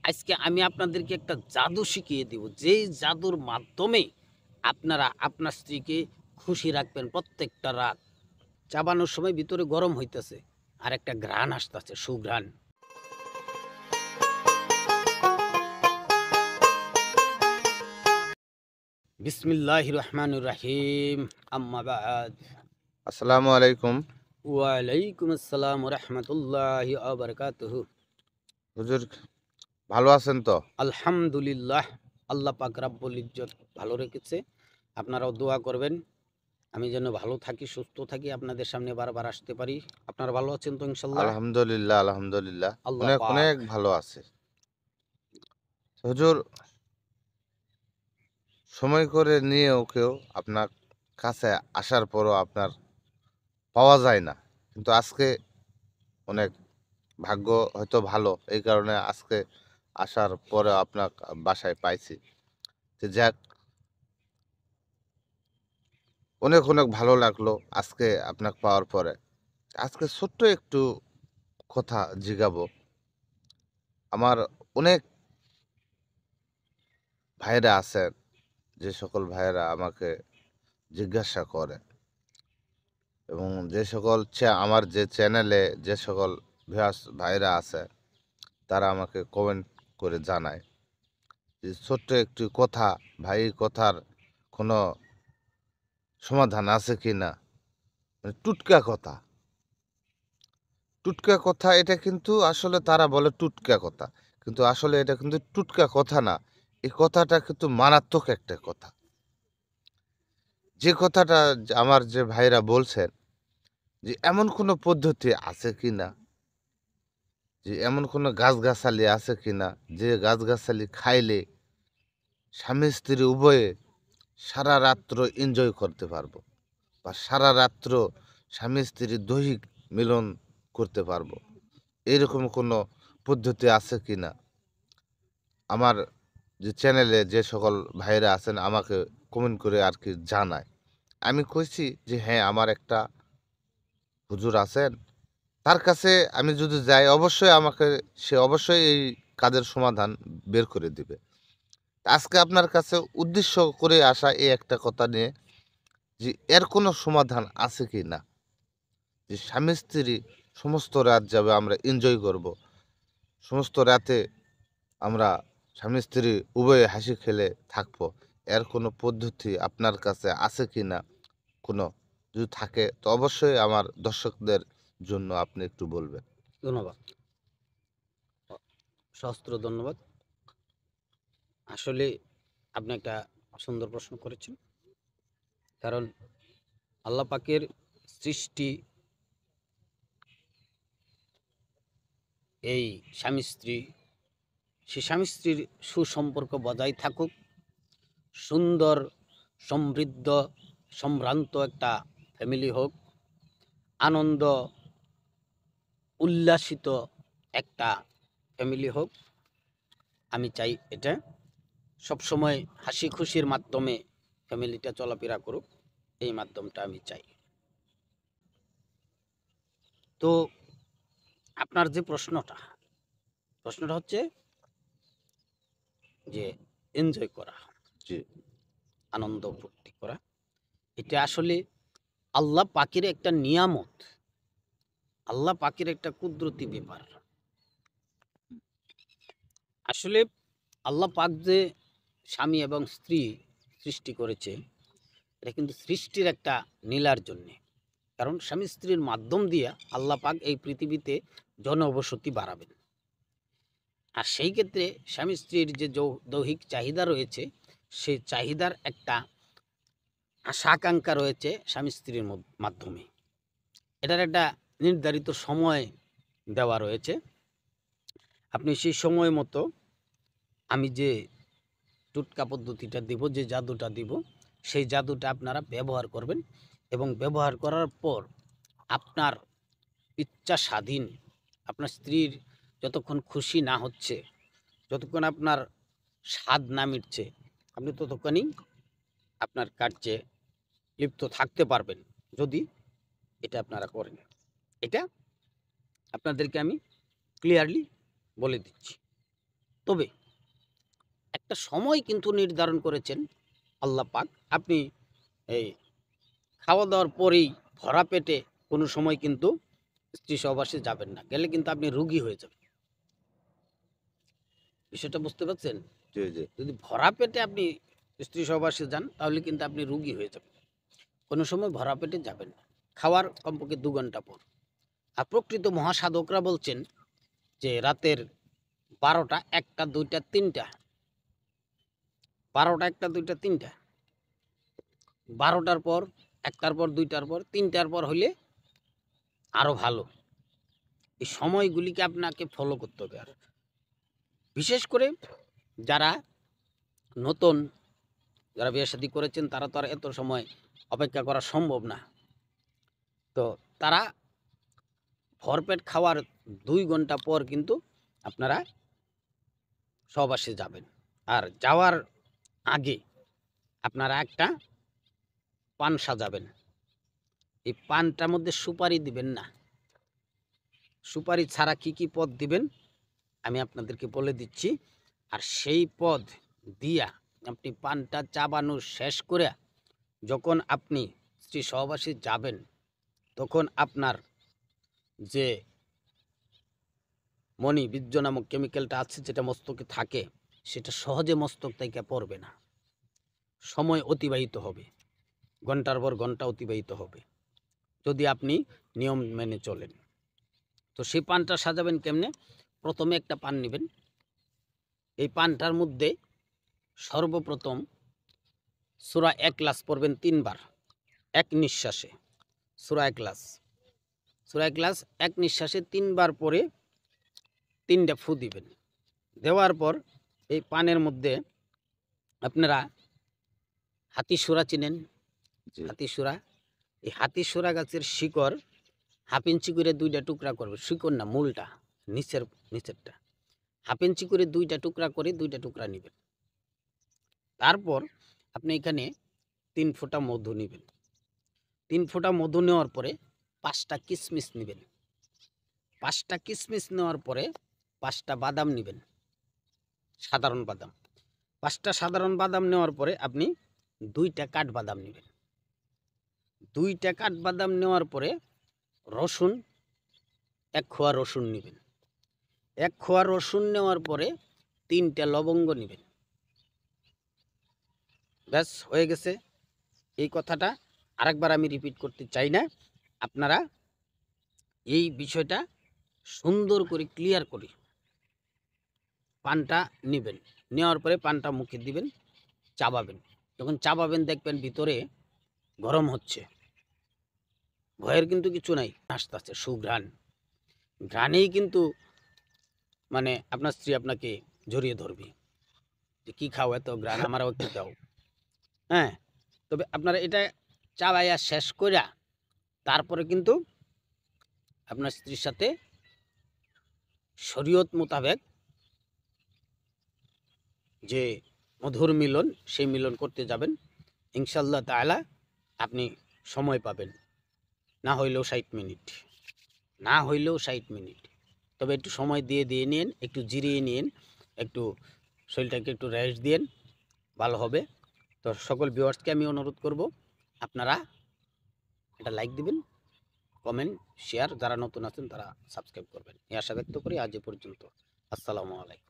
আজকে আমি আপনাদেরকে একটা জাদু শিখিয়ে দিব। যেই জাদুর মাধ্যমে আপনারা আপনার স্ত্রীকে খুশি রাখবেন প্রত্যেকটা রাত। চাবানোর সময় ভিতরে গরম হইতেছে আর একটা ঘ্রাণ আসতেছে, সুঘ্রাণ। বিসমিল্লাহির রহমানির রহিম। আম্মা বাদ। আসসালামু আলাইকুম। ওয়ালাইকুম আসসালাম ওয়া রাহমাতুল্লাহি ওয়া বারাকাতুহু। হুজুর, ভালো আছেন তো? আলহামদুলিল্লাহ, আল্লাহ পাক রাব্বুল ইজ্জত ভালো রেখেছে। আপনারাও দোয়া করবেন আমি যেন ভালো থাকি, সুস্থ থাকি, আপনাদের সামনে বারবার আসতে পারি। আপনারা ভালো আছেন তো ইনশাল্লাহ? আলহামদুলিল্লাহ, আলহামদুলিল্লাহ। আল্লাহ অনেক, পাক। অনেক ভালো আছি। হুজুর, সময় করে নিয়েও কেউ আপনার কাছে আসার পরও আপনার পাওয়া যায় না। কিন্তু আজকে অনেক ভাগ্য হয়তো ভালো। এই কারণে আজকে আসার পরে আপনার বাসায় পাইছি। তো যাক, অনেক, অনেক ভালো লাগলো আজকে আপনাকে পাওয়ার পরে। আজকে ছোট্ট একটু কথা জিগাবো। আমার অনেক ভাইরা আছেন, যে সকল ভাইয়েরা আমাকে জিজ্ঞাসা করে এবং যে সকল আমার যে চ্যানেলে যে সকল ভিউয়ার্স ভাইরা আছে তারা আমাকে কমেন্ট করে জানায় যে ছোট্ট একটি কথা, ভাই এই কথার কোনো সমাধান আছে কি না। মানে টুটকা কথা, টুটকা কথা এটা কিন্তু আসলে তারা বলে টুটকা কথা, কিন্তু আসলে এটা কিন্তু টুটকা কথা না। এই কথাটা কিন্তু মারাত্মক একটা কথা। যে কথাটা আমার যে ভাইরা বলছেন যে এমন কোনো পদ্ধতি আছে কি না, যে এমন কোনো গাছগাছালি আছে কিনা যে গাছগাছালি খাইলে স্বামী স্ত্রী উভয়ে সারা রাত্র এনজয় করতে পারবো, বা সারা রাত্র স্বামী স্ত্রীর দৈহিক মিলন করতে পারবো। এরকম কোনো পদ্ধতি আছে কিনা আমার যে চ্যানেলে যে সকল ভাইরা আছেন আমাকে কমেন্ট করে আর কি জানায়। আমি কইছি যে হ্যাঁ, আমার একটা হুজুর আছেন, তার কাছে আমি যদি যাই অবশ্যই আমাকে সে অবশ্যই এই কাজের সমাধান বের করে দিবে। আজকে আপনার কাছে উদ্দেশ্য করে আসা এই একটা কথা নিয়ে যে এর কোনো সমাধান আছে কি না, যে স্বামী স্ত্রী সমস্ত রাত যাবে আমরা এনজয় করব, সমস্ত রাতে আমরা স্বামী স্ত্রী উভয়ে হাসি খেলে থাকবো। এর কোনো পদ্ধতি আপনার কাছে আছে কি না, কোনো যদি থাকে তো অবশ্যই আমার দর্শকদের জন্য আপনি একটু বলবেন। ধন্যবাদ, সহস্র ধন্যবাদ। আসলে আপনি একটা সুন্দর প্রশ্ন করেছেন। কারণ আল্লাহ পাকের সৃষ্টি এই স্বামী স্ত্রী, সে স্বামী স্ত্রীর সুসম্পর্ক বজায় থাকুক, সুন্দর, সমৃদ্ধ, সম্ভ্রান্ত একটা ফ্যামিলি হোক, আনন্দ উল্লাসিত একটা ফ্যামিলি হোক। আমি চাই এটা সবসময় হাসি খুশির মাধ্যমে ফ্যামিলিটা চলাফেরা করুক, এই মাধ্যমটা আমি চাই। তো আপনার যে প্রশ্নটা হচ্ছে যে এনজয় করা, জি। আনন্দ ফুর্তি করা, এটা আসলে আল্লাহ পাকের একটা নিয়ামত, আল্লাহ পাকের একটা কুদরতি ব্যাপার। আসলে আল্লাহ পাক যে স্বামী এবং স্ত্রী সৃষ্টি করেছে, এটা কিন্তু সৃষ্টির একটা নীলার জন্যে। কারণ স্বামী স্ত্রীর মাধ্যম দিয়ে আল্লাহ পাক এই পৃথিবীতে জনবসতি বাড়াবেন। আর সেই ক্ষেত্রে স্বামী স্ত্রীর যে দৈহিক চাহিদা রয়েছে, সেই চাহিদার একটা আশা আকাঙ্ক্ষা রয়েছে স্বামী স্ত্রীর মাধ্যমে। এটার একটা নির্ধারিত সময় দেওয়া রয়েছে। আপনি সেই সময় মতো আমি যে টুটকা পদ্ধতিটা দিব, যে জাদুটা দিব, সেই জাদুটা আপনারা ব্যবহার করবেন এবং ব্যবহার করার পর আপনার ইচ্ছা স্বাধীন আপনার স্ত্রীর যতক্ষণ খুশি না হচ্ছে, যতক্ষণ আপনার স্বাদ না মিটছে, আপনি ততক্ষণই আপনার কার্যে লিপ্ত থাকতে পারবেন, যদি এটা আপনারা করেন। এটা আপনাদেরকে আমি ক্লিয়ারলি বলে দিচ্ছি। তবে একটা সময় কিন্তু নির্ধারণ করেছেন আল্লাহ পাক। আপনি এই খাওয়া দাওয়ার পরেই ভরা পেটে কোনো সময় কিন্তু স্ত্রী সহবাসে যাবেন না, গেলে কিন্তু আপনি রোগী হয়ে যাবেন। বিষয়টা বুঝতে পারছেন? জি জি। যদি ভরা পেটে আপনি স্ত্রী সহবাসে যান তাহলে কিন্তু আপনি রোগী হয়ে যাবেন। কোনো সময় ভরা পেটে যাবেন না, খাওয়ার কমপক্ষে 2 ঘন্টা পর। আর প্রকৃত মহাসাধকরা বলছেন যে রাতের 12টা, 1টা, 2টা, 3টা, 12টা, 1টা, 2টা, 3টা, 12টার পর, 1টার পর, 2টার পর, 3টার পর হইলে আরো ভালো। এই সময়গুলিকে আপনাকে ফলো করতে হবে। আর বিশেষ করে যারা নতুন, যারা বিয়ে শাদী করেছেন, তারা তো আর এত সময় অপেক্ষা করা সম্ভব না। তো তারা ভরপেট খাওয়ার 2 ঘন্টা পর কিন্তু আপনারা সহবাসে যাবেন। আর যাওয়ার আগে আপনারা একটা পান সাজাবেন। এই পানটার মধ্যে সুপারি দিবেন না। সুপারি ছাড়া কি কি পদ দিবেন আমি আপনাদেরকে বলে দিচ্ছি। আর সেই পদ দিয়া আপনি পানটা চাবানো শেষ করে যখন আপনি স্ত্রী সহবাসে যাবেন, তখন আপনার যে মণি বীর্য নামক কেমিক্যালটা আছে, যেটা মস্তকে থাকে, সেটা সহজে মস্তক থেকে পড়বে না। সময় অতিবাহিত হবে, ঘন্টার পর ঘন্টা অতিবাহিত হবে, যদি আপনি নিয়ম মেনে চলেন। তো সেই পানটা সাজাবেন কেমনে? প্রথমে একটা পান নেবেন। এই পানটার মধ্যে সর্বপ্রথম সূরা ইখলাস পড়বেন 3 বার, এক নিঃশ্বাসে। সূরা ইখলাস এক নিঃশ্বাসে 3 বার পরে 3টা ফু দিবেন। দেওয়ার পর এই পানের মধ্যে আপনারা হাতিসুরা চিনেন? জি। হাতিসুরা, এই হাতিসুরা গাছের শিকড় 1/2 ইঞ্চি করে 2টা টুকরা করবে। শিকড় না, মূলটা, নিচেরটা 1/2 ইঞ্চি করে 2টা টুকরা করে 2টা টুকরা নেবেন। তারপর আপনি এখানে 3 ফোঁটা মধু নেবেন। 3 ফোঁটা মধু নেওয়ার পরে 5টা কিশমিশ নেবেন। 5টা কিশমিশ নেওয়ার পরে 5টা বাদাম নেবেন, সাধারণ বাদাম। 5টা সাধারণ বাদাম নেওয়ার পরে আপনি 2টা কাঠবাদাম নেবেন। 2টা কাঠবাদাম নেওয়ার পরে রসুন, 1 খোয়া রসুন নেবেন। 1 খোয়া রসুন নেওয়ার পরে 3টা লবঙ্গ নেবেন। ব্যাস হয়ে গেছে। এই কথাটা আরেকবার আমি রিপিট করতে চাই না। আপনারা এই বিষয়টা সুন্দর করে ক্লিয়ার করে পানটা নেবেন। নেওয়ার পরে পানটা মুখে দিবেন, চাবাবেন। যখন চাবাবেন দেখবেন ভিতরে গরম হচ্ছে। ভয়ের কিন্তু কিছু নাই, আসতে সুঘ্রাণ। ঘ্রাণেই কিন্তু মানে আপনার স্ত্রী আপনাকে জড়িয়ে ধরবে যে কী খাও, এত ঘ্রাণ, আমারও একটু দাও। হ্যাঁ, তবে আপনারা এটা চাবাইয়া শেষ কইরা তারপরে কিন্তু আপনার স্ত্রীর সাথে শরীয়ত মোতাবেক যে মধুর মিলন, সেই মিলন করতে যাবেন। ইনশাআল্লাহ তাআলা আপনি সময় পাবেন, না হইলেও 60 মিনিট, না হইলেও 60 মিনিট। তবে একটু সময় দিয়ে নিন, একটু জিরিয়ে নিন, একটু শরীরটাকে একটু রেস্ট দিন, ভালো হবে। তো সকল ভিউয়ার্সকে আমি অনুরোধ করব, আপনারা এটা লাইক দিবেন, কমেন্ট, শেয়ার, যারা নতুন আছেন তারা সাবস্ক্রাইব করবেন। এই আশা ব্যক্ত করি আজ এ পর্যন্ত। আসসালামু আলাইকুম।